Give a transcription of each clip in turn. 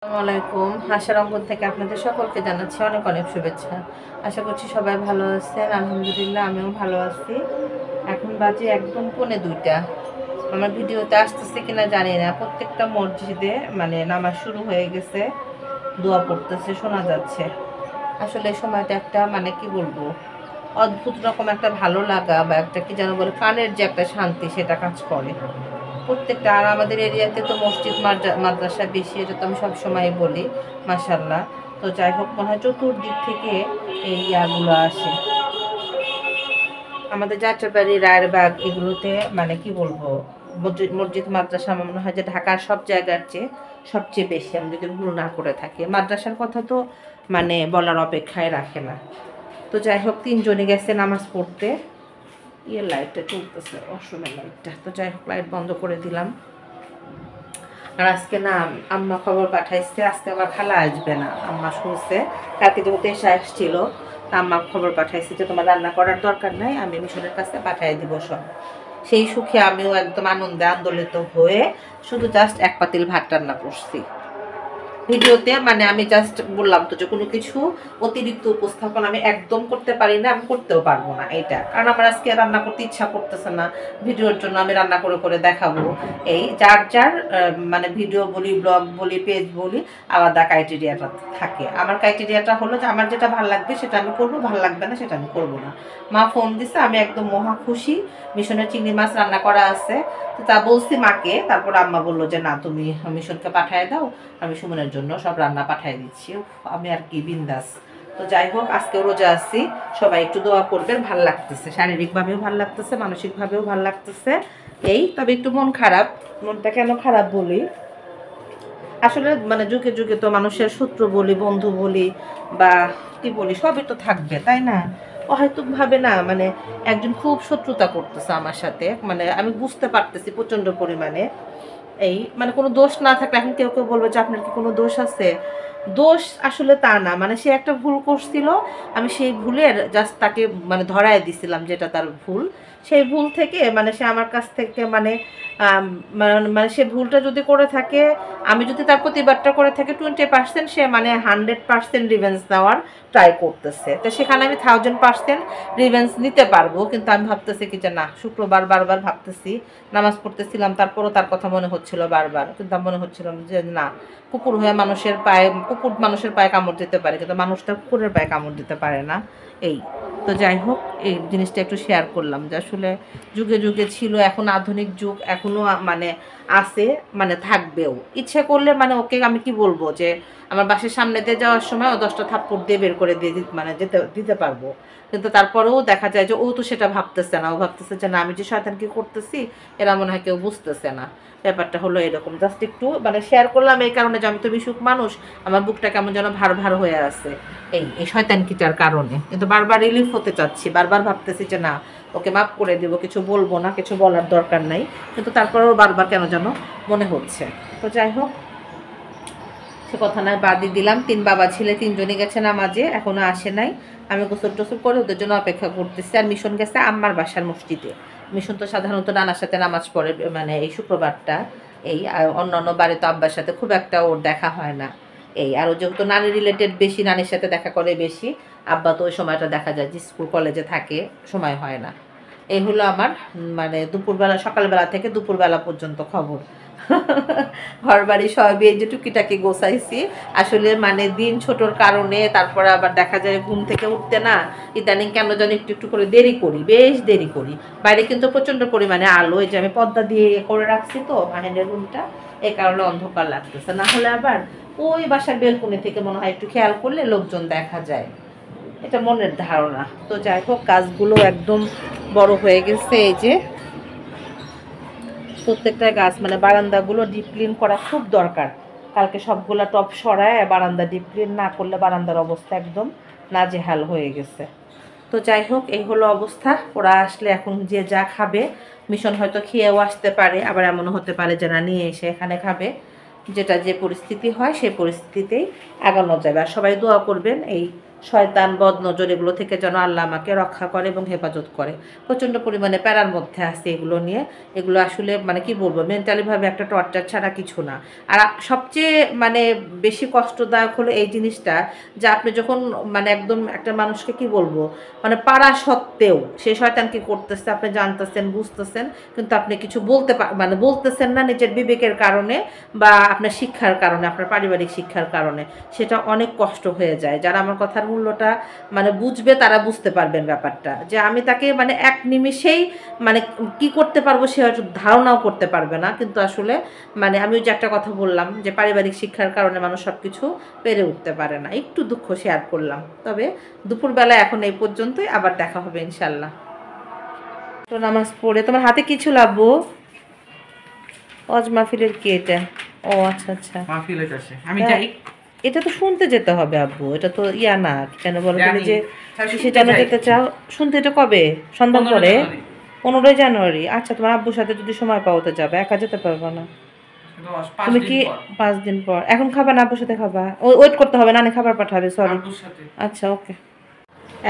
আসসালামু আলাইকুম। আশার অঙ্গন থেকে আপনাদের সকলকে জানাচ্ছি অনেক অনেক শুভেচ্ছা। আশা করছি সবাই ভালো আছেন। আলহামদুলিল্লাহ আমিও ভালো আছি। এখন বাজে একদম পৌনে ২টা। আমার ভিডিওতে আসতেছে কিনা জানি না। প্রত্যেকটা মসজিদে নামাজ শুরু হয়ে গেছে। দোয়া পড়তেছে শোনা যাচ্ছে। আসলে এই সময়টা একটা কি বলবো, অদ্ভুত রকম একটা ভালো লাগা বা একটা কি যেন বলে কানের যে একটা শান্তি সেটা কাজ করে। প্রত্যেকটা আর আমাদের এরিয়াতে তো মসজিদ মাদ্রাসা বেশি, এটা তো আমি সবসময় বলি মাশাল্লাহ। তো যাই হোক, মনে হয় চতুর্দিক থেকে এই ইয়াগুলো আসে। আমাদের যাত্রাবাড়ি রায়েরবাগ এগুলোতে কি বলবো, মসজিদ মসজিদ মাদ্রাসা আমার মনে হয় যে ঢাকার সব জায়গার চেয়ে সবচেয়ে বেশি, আমি যদি ভুল না করে থাকি। মাদ্রাসার কথা তো বলার অপেক্ষায় রাখে না। তো যাই হোক, তিনজনে গেছে নামাজ পড়তে। লাইটটা চলতেছে, ওয়াশরুমের লাইটটা। তো যাই হোক, লাইট বন্ধ করে দিলাম। আর আজকে না, আম্মা খবর পাঠাইছে আজকে আমার খালা আসবে না। আম্মা শুনছে কালকে যেহেতু এসে আসছিল, তা আম্মা খবর পাঠাইছে যে তোমার রান্না করার দরকার নাই, আমি মিশনের কাছে পাঠিয়ে দিব সব। সেই সুখে আমিও একদম আনন্দে আন্দোলিত হয়ে শুধু জাস্ট এক পাতিল ভাত রান্না করছি। ভিডিওতে আমি জাস্ট বললাম তো যে কোনো কিছু অতিরিক্ত উপস্থাপন আমি একদম করতে পারি না, আমি করতেও পারবো না এটা, কারণ আমার আজকে রান্না করতে ইচ্ছা করতেছে না। ভিডিওর জন্য আমি রান্না করে করে দেখাবো। এই যার যার ভিডিও বলি, ব্লগ বলি, পেজ বলি, আলাদা ক্রাইটেরিয়াটা থাকে। আমার ক্রাইটেরিয়াটা হলো যে আমার যেটা ভালো লাগবে সেটা আমি করবো, ভালো লাগবে না সেটা আমি করবো না। মা ফোন দিছে, আমি একদম মহা খুশি। মিশনের চিংড়ি মাছ রান্না করা আছে, তো তা বলছি মাকে। তারপর আম্মা বললো যে না, তুমি মিশনকে পাঠিয়ে দাও, আমি সুমনের জন্য সব রান্না পাঠিয়ে দিচ্ছি। আমি আর কি বিন্দাস। তো যাই হোক, আজকেও রোজা আছি, সবাই একটু দোয়া করবেন। ভাল লাগতেছে, শারীরিকভাবেও ভাল লাগতেছে, মানসিকভাবেও ভাল লাগতেছে। তবে একটু মন খারাপ। মনটা কেন খারাপ বলি, আসলে যুগে যুগে তো মানুষের শত্রু বলি, বন্ধু বলি, বা কি বলি, সবই তো থাকবে, তাই না? অহেতুকভাবে না একজন খুব শত্রুতা করতেছে আমার সাথে, আমি বুঝতে পারতেছি প্রচন্ড পরিমাণে। কোনো দোষ না থাকলে এখন কেউ কেউ বলবে যে আপনার কি কোনো দোষ আছে। দোষ আসলে তা না, সে একটা ভুল করছিল, আমি সেই ভুলের জাস্ট তাকে ধরায় দিছিলাম যেটা তার ভুল। সেই ভুল থেকে সে আমার কাছ থেকে আম, সে ভুলটা যদি করে থাকে, আমি যদি তার প্রতিবাদটা করে থাকি 20%, সে 100% রিভেঞ্জ নেওয়ার ট্রাই করতেছে। তো সেখানে আমি 1000% রিভেঞ্জ নিতে পারবো, কিন্তু আমি ভাবতেছি কি যে না, শুক্রবার বারবার ভাবতেছি, নামাজ পড়তেছিলাম, তারপরও তার কথা মনে হচ্ছিল বারবার, কিন্তু মনে হচ্ছিল যে না, কুকুর হয়ে কুকুর মানুষের পায়ে কামড় দিতে পারে, কিন্তু মানুষটা কুকুরের পায়ে কামড় দিতে পারে না। এই তো যাই হোক, এই জিনিসটা একটু শেয়ার করলাম যে আসলে যুগে যুগে ছিল, এখন আধুনিক যুগ, এখনো আছে, থাকবেও। ইচ্ছে করলে ওকে আমি কি বলবো যে আমার বাসার সামনে দিয়ে যাওয়ার সময় ও 10টা থাপ্পড় দিয়ে বের করে দিয়ে যেতে দিতে পারবো। কিন্তু তারপরেও দেখা যায় যে ও তো সেটা ভাবতেছে না, ও ভাবতেছে যে না, আমি যে শয়তানকে করতেছি এরা মনে হয় কেউ বুঝতেছে না। ব্যাপারটা হলো এরকম, জাস্ট একটু শেয়ার করলাম এই কারণে যে আমি তো মিশুক মানুষ, আমার বুকটা কেমন যেন ভার ভার হয়ে আছে এই শয়তানকিটার কারণে। কিন্তু বারবার রিলিফ হতে চাচ্ছি, বারবার ভাবতেছি যে না, ওকে মাফ করে দেবো, কিছু বলবো না, কিছু বলার দরকার নাই, কিন্তু তারপরেও বারবার কেন যেন মনে হচ্ছে। তো যাই হোক, সে কথা নয়, বাদই দিলাম। 3 বাবা ছেলে 3জনই গেছে নামাজে, এখনো আসে নাই। আমি গোসল টোসল করে ওদের জন্য অপেক্ষা করতেছি। আর মিশন গেছে আম্মার বাসার মসজিদে। মিশন তো সাধারণত নানার সাথে নামাজ পড়ে, এই শুক্রবারটা। অন্যান্য বারে তো আব্বার সাথে খুব একটা ওর দেখা হয় না। আর ও যেহেতু নানি রিলেটেড বেশি, নানির সাথে দেখা করে বেশি। আব্বা তো ওই সময়টা দেখা যায় যে স্কুল কলেজে থাকে, সময় হয় না। এই হলো আমার দুপুরবেলা, সকালবেলা থেকে দুপুরবেলা পর্যন্ত খবর। ঘর বাড়ি সবই এই যে টুকিটাকি গোছাইছি। আসলে দিন ছোটর কারণে, তারপরে আবার দেখা যায় ঘুম থেকে উঠতে না, ইদানিং কেন যেন একটু একটু করে দেরি করি, বেশ দেরি করি। বাইরে কিন্তু প্রচণ্ড পরিমাণে আলো, এই যে আমি পর্দা দিয়ে করে রাখছি তো মাহিনের রুমটা, এই কারণে অন্ধকার লাগতেছে। না হলে আবার ওই বাসার বেলকনি থেকে মনে হয় একটু খেয়াল করলে লোকজন দেখা যায়, এটা মনের ধারণা। তো যাই হোক, গাছগুলো একদম বড় হয়ে গেছে। এই যে প্রত্যেকটা গাছ বারান্দাগুলো ডিপ ক্লিন করা খুব দরকার। কালকে সবগুলা টপ সরায় বারান্দা ডিপ ক্লিন না করলে বারান্দার অবস্থা একদম নাজেহাল হয়ে গেছে। তো যাই হোক, এই হলো অবস্থা। ওরা আসলে এখন যে যা খাবে, মিশন হয়তো খেয়েও আসতে পারে, আবার এমনও হতে পারে যে না, নিয়ে এসে এখানে খাবে। যেটা যে পরিস্থিতি হয় সেই পরিস্থিতিতেই আগানো যাবে। আর সবাই দোয়া করবেন এই শয়তান বদনজর এগুলো থেকে যেন আল্লাহ আমাকে রক্ষা করে এবং হেফাজত করে। প্রচণ্ড পরিমাণে প্যারার মধ্যে আছে এগুলো নিয়ে। এগুলো আসলে মানে কি বলবো, মেন্টালিভাবে একটা টর্চার ছাড়া কিছু না। আর সবচেয়ে মানে বেশি কষ্টদায়ক হলো এই জিনিসটা, যে আপনি যখন মানে একদম একটা মানুষকে কি বলবো, মানে পারা সত্ত্বেও সে শয়তান কি করতেছে আপনি জানতেছেন, বুঝতেছেন, কিন্তু আপনি কিছু মানে বলতেছেন না নিজের বিবেকের কারণে বা আপনার শিক্ষার কারণে, আপনার পারিবারিক শিক্ষার কারণে। সেটা অনেক কষ্ট হয়ে যায়। যারা আমার কথার মূল্যটা মানে বুঝবে তারা বুঝতে পারবেন ব্যাপারটা, যে আমি তাকে মানে এক নিমিষেই মানে কি করতে পারবো সে হয়তো ধারণাও করতে পারবে না। কিন্তু আসলে মানে আমি ওই যে একটা কথা বললাম যে পারিবারিক শিক্ষার কারণে মানুষ সব কিছু পেরে উঠতে পারে না। একটু দুঃখ শেয়ার করলাম। তবে দুপুরবেলা এখন এই পর্যন্তই, আবার দেখা হবে ইনশাল্লাহ। তো নামাজ পড়ে তোমার হাতে কি ছিল আব্বু? ওয়াজ মাহফিলের কি এটা? ও আচ্ছা আচ্ছা, মাহফিল হইতাছে, আমি যাই। এটা তো শুনতে যেতে হবে আব্বু, এটা তো ইয়া না কেন বলো তুমি, যে কিসে শুনতে যেন যাই। যেতে চাও শুনতে? এটা কবে? সন্ধ্যার 15 পরে? জানুয়ারি। 15 জানুয়ারি। আচ্ছা, তোমার আব্বুর সাথে যদি সময় পাও তো যাবে, একা যেতে পারবে না। কিন্তু 5 তুমি দিন কি পর 5 দিন পর? এখন খাবা না আব্বুর সাথে খাবা? ওয়েট করতে হবে, নানি খাবার পাঠাবে, সরি। আব্বুর সাথে। আচ্ছা ওকে।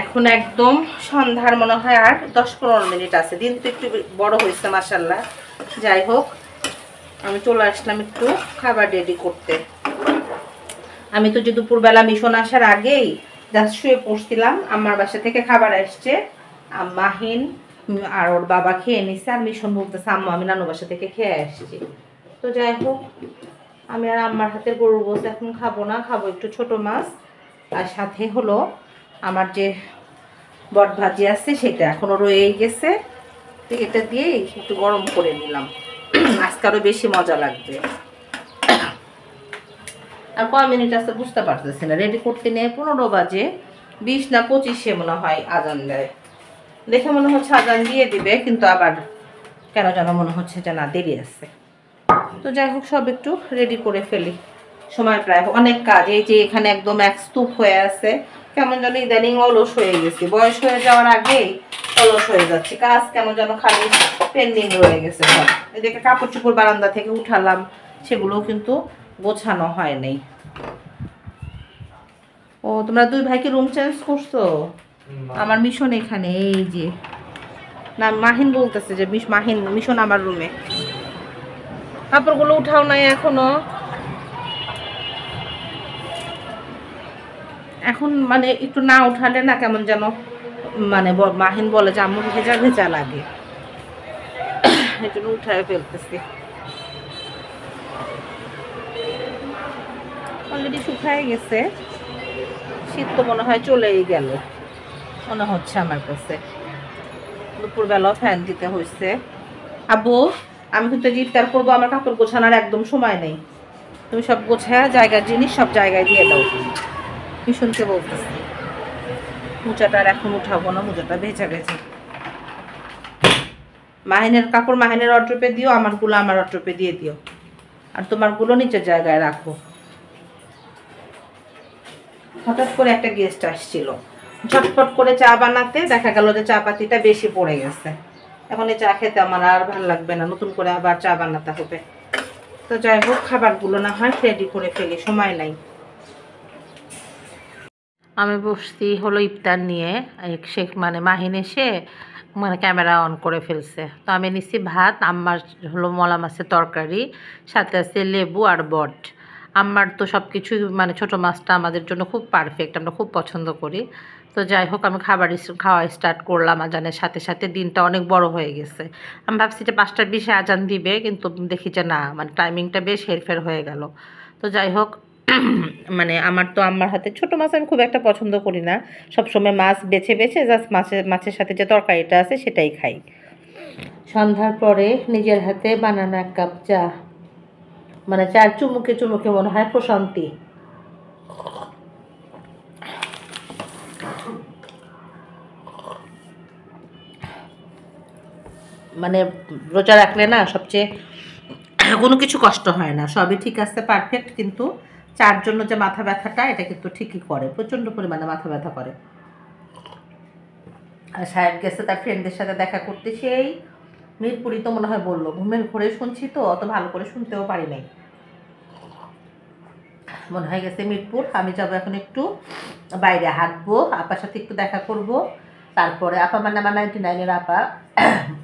এখন একদম সন্ধ্যার মনে হয় আর 10-15 মিনিট আছে। দিন তো একটু বড় হয়েছে মাশাল্লাহ। যাই হোক, আমি চলে আসলাম একটু খাবার রেডি করতে। আমি তো যে দুপুরবেলা মিশন আসার আগেই জাস্ট শুয়ে পড়ছিলাম। আমার বাসা থেকে খাবার আসছে, মাহিন আর ওর বাবা খেয়ে নিচ্ছে, আর মিশন বলতেছে আম্মু আমি নানু বাসা থেকে খেয়ে আসছি। তো যাই হোক, আমি আর আম্মার হাতে গরুর গোশত এখন খাবো না, খাবো একটু ছোট মাছ। আর সাথে হলো আমার যে বট ভাজি আছে সেটা এখনো রয়েই গেছে, তো এটা দিয়েই একটু গরম করে নিলাম। আজকে আরও বেশি মজা লাগবে। আর কয় মিনিট আছে বুঝতে পারতেছি না, রেডি করতে নিয়ে 15 বাজে 20 না 25 মনে হয় আজান দেয়। দেখে মনে হচ্ছে আজান দিয়ে দিবে, কিন্তু আবার কেন যেন মনে হচ্ছে যে না, দেরি আছে। তো যাই হোক, সব একটু রেডি করে ফেলি, সময় প্রায় অনেক কাজ। এই যে এখানে একদম এক স্তূপ হয়ে আছে, কেমন যেন ইদানিং অলস হয়ে গেছি, বয়স হয়ে যাওয়ার আগেই অলস হয়ে যাচ্ছে, কাজ কেমন যেন খালি পেন্ডিং রয়ে গেছে সব। এদিকে কাপড় চোপড় বারান্দা থেকে উঠালাম, সেগুলোও কিন্তু গোছানো হয় নাই। ও তোমরা দুই ভাই কি রুম চেঞ্জ করছো? আমার মিশন এখানে, এই যে না মাহিন বলতেছে যে মাহিন মিশন আমার রুমে। কাপড়গুলো উঠাও নাই এখনো? এখন মানে একটু না উঠালে না কেমন যেন মানে মাহিন বলে যে আম্মু ভেজা ভেজা লাগে, এই জন্য উঠায় ফেলতেছি। অলরেডি শুকায় গেছে, শীত তো মনে হয় চলেই গেল মনে হচ্ছে আমার কাছে। দুপুরবেলাও ফ্যান দিতে হয়েছে। আব্বু আমি কিন্তু ইফতার করবো, আমার কাপড় গোছানোর একদম সময় নেই। তুমি সব গোছায় জায়গার জিনিস সব জায়গায় দিয়ে দাও, মিশনকে বলতেছি। মোচাটা আর এখন উঠাবো না, মোচাটা ভেজা ভেজা। মাহিনের কাপড় মাহিনের অড্রপে দিও, আমারগুলো আমার অড্রপে দিয়ে দিও, আর তোমারগুলো নিচের জায়গায় রাখো। হঠাৎ করে একটা গেস্ট আসছিল, ঝটপট করে চা বানাতে দেখা গেল যে চা পাতিটা বেশি পড়ে গেছে। এখন এই চা খেতে আমার আর ভালো লাগবে না, নতুন করে আবার চা বানাতে হবে। তো যাই হোক, খাবারগুলো না হয় রেডি করে ফেলি, সময় নাই। আমি বসছি হলো ইফতার নিয়ে, শেখ মানে মাহিন এসে মানে ক্যামেরা অন করে ফেলছে। তো আমি নিচ্ছি ভাত, আম্মার হলো মলা মাছের তরকারি, সাথে আছে লেবু আর বট। আম্মার তো সব কিছুই মানে ছোটো মাছটা আমাদের জন্য খুব পারফেক্ট, আমরা খুব পছন্দ করি। তো যাই হোক, আমি খাওয়া স্টার্ট করলাম আজানের সাথে সাথে। দিনটা অনেক বড় হয়ে গেছে। আমি ভাবছি যে 5টা 20-এ আজান দিবে, কিন্তু দেখি যে না, মানে টাইমিংটা বেশ হেরফের হয়ে গেল। তো যাই হোক, মানে আমার তো আম্মার হাতে ছোটো মাছ আমি খুব একটা পছন্দ করি না, সবসময় মাছ বেছে বেছে জাস্ট মাছের সাথে যে তরকারিটা আছে সেটাই খাই। সন্ধ্যার পরে নিজের হাতে বানানো 1 কাপ চা, মানে চার চুমুকে চুমুকে মনে হয় প্রশান্তি। মানে রোজা রাখলে না সবচেয়ে কোনো কিছু কষ্ট হয় না, সবই ঠিক আছে পারফেক্ট, কিন্তু চার জন্য যে মাথা ব্যথাটা এটা কিন্তু ঠিকই করে, প্রচণ্ড পরিমাণে মাথা ব্যথা করে। আর সাহেব গেছে তার ফ্রেন্ডদের সাথে দেখা করতে, সেই মিরপুরি তো মনে হয় বললো, ঘুমের ঘরে শুনছি তো অত ভালো করে শুনতেও পারি নাই। মনে হয়ে গেছে মিরপুর। আমি যাবো এখন একটু বাইরে হাঁটবো, আপার সাথে একটু দেখা করব, তারপরে আপা মানে আমার 99-এর আপা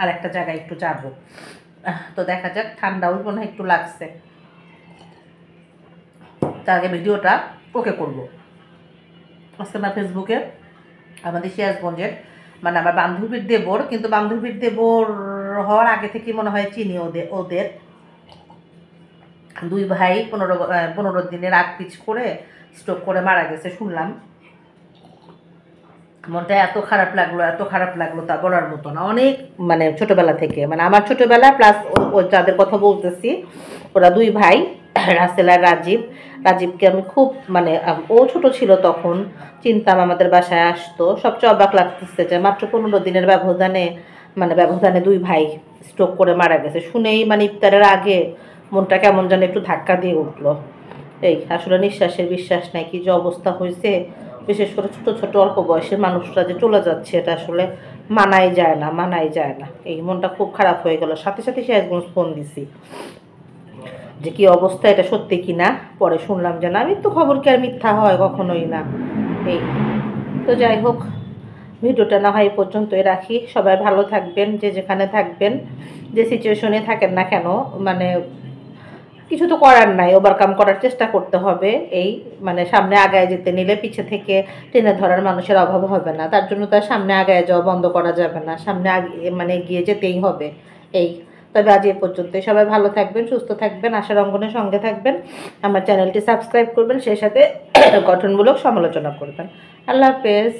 আর একটা জায়গায় একটু যাব। তো দেখা যাক, ঠান্ডাও মনে হয় একটু লাগছে, তার আগে ভিডিওটা ওকে করব। আজকে আমার ফেসবুকে আমাদের সিরাজগঞ্জের মানে আমার বান্ধবীর দেবর, কিন্তু বান্ধবীর দেবর হওয়ার আগে থেকেই মনে হয় চিনি ওদের দুই ভাই 15 দিনের আগ পিছ করে স্ট্রোক করে মারা গেছে শুনলাম। মনটা এত খারাপ লাগলো তা বলার মতো না। অনেক মানে ছোটবেলা থেকে, মানে আমার ছোটবেলা প্লাস ওই যাদের কথা বলতেছি ওরা দুই ভাই, রাসেল আর রাজীবকে আমি খুব মানে ও ছোট ছিল তখন চিনতাম, আমাদের বাসায় আসতো। সবচেয়ে অবাক লাগতেছে যে মাত্র 15 দিনের ব্যবধানে দুই ভাই স্ট্রোক করে মারা গেছে শুনেই মানে ইফতারের আগে মনটা কেমন যেন একটু ধাক্কা দিয়ে উঠলো। এই আসলে নিঃশ্বাসের বিশ্বাস নাই, কি যে অবস্থা হয়েছে। বিশেষ করে ছোট ছোট অল্প বয়সের মানুষরা যে চলে যাচ্ছে, এটা আসলে মানাই যায় না। এই মনটা খুব খারাপ হয়ে গেল। সাথে সাথে সিরাজগঞ্জ ফোন দিছি যে কি অবস্থা, এটা সত্যি কি না। পরে শুনলাম যে না, আমি তো খবর কি আর মিথ্যা হয়, কখনোই না। এই তো যাই হোক, ভিডিওটা না হয় এই পর্যন্তই রাখি। সবাই ভালো থাকবেন, যে যেখানে থাকবেন, যে সিচুয়েশনে থাকেন না কেন, মানে কিছু তো করার নাই, ওভারকাম করার চেষ্টা করতে হবে। এই মানে সামনে আগায় যেতে নিলে পিছে থেকে টেনে ধরার মানুষের অভাব হবে না, তার জন্য তার সামনে আগায় যাওয়া বন্ধ করা যাবে না, সামনে মানে এগিয়ে যেতেই হবে। এই তবে আজ এই পর্যন্তই। সবাই ভালো থাকবেন, সুস্থ থাকবেন, আশার অঙ্গনের সঙ্গে থাকবেন, আমার চ্যানেলটি সাবস্ক্রাইব করবেন, সেই সাথে গঠনমূলক সমালোচনা করবেন। আল্লাহ হাফেজ।